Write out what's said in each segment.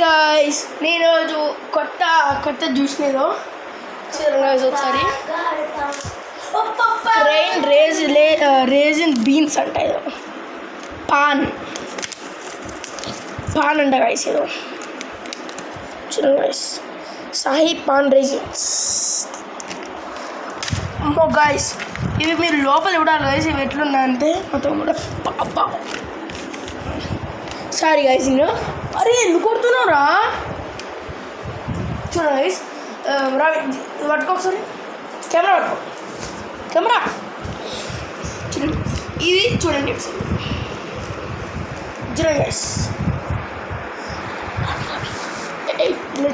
guys నేను రోజు కొత్త జ్యూస్ నేను గాయ్స్ ఒకసారి ట్రైన్ రేజిన్ బీన్స్ అంట ఏదో పాన్ అంట గాయ్స్ ఏదో చూడండి గాయ్స్ సాహి పాన్ రేజిన్స్ అమ్మో గాయ్స్ ఇవి మీరు లోపల ఇవ్వడాలి గాయ్స్ ఇవి ఎట్లున్నాయంటే మొత్తం కూడా పాపా సారీ గాయ్స్ నేను అరే ఎందుకు కొడుతున్నావురా చూడండి గాయ్స్ పట్టుకో ఒకసారి కెమెరా చూడండి ఇది చూడండి చూడండి గాయ్స్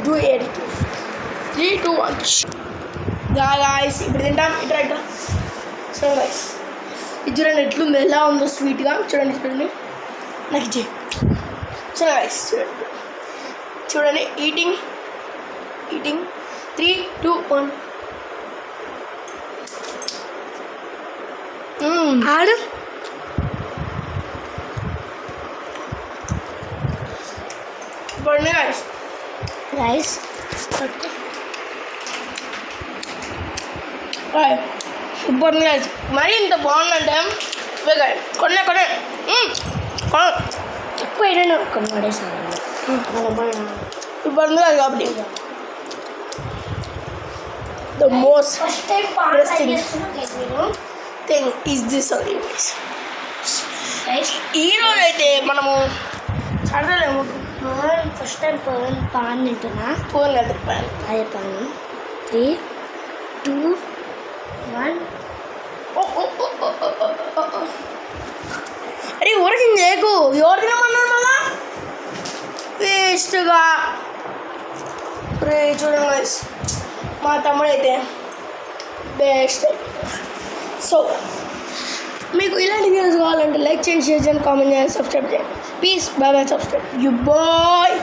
డూ ఎడిట్ 3, 2, 1 గాయ్స్ ఇప్పుడు తింటాం ఇట్రా చూడండి గాయ్స్ ఇది చూడండి ఎట్లుంది ఎలా ఉందో స్వీట్గా చూడండి నాకు ఇచ్చే చూడండి గాయ్స్ చూడండి ఈటింగ్ 3, 2, 1 ఆడు ఇప్పుడు గాయ్స్ ఇప్పుడు గాయ్స్ మరీ ఇంత బాగుందంటే కొనే ఎక్కువ అయినా కొన్ని పడేసాను ఇప్పుడు కాబట్టి the most interesting thing is this only guys ఈరోజు అయితే మనము చదవలేము ఫస్ట్ టైం పాన్ తింటున్నా ఫోన్ లేదు పాన్ అదే పాన్ 3, 2, 1 అరే ఊరికి చేయకు ఎవరు తినమన్నారు మళ్ళా వేస్ట్గా రే చూడండి గైస్ మా తమ్ముడు అయితే బెస్ట్ సో మీకు ఇలాంటి వీడియోస్ కావాలంటే లైక్ చేయండి షేర్ చేయండి కామెంట్ చేయండి సబ్స్క్రైబ్ చేయండి please bye subscribe you bye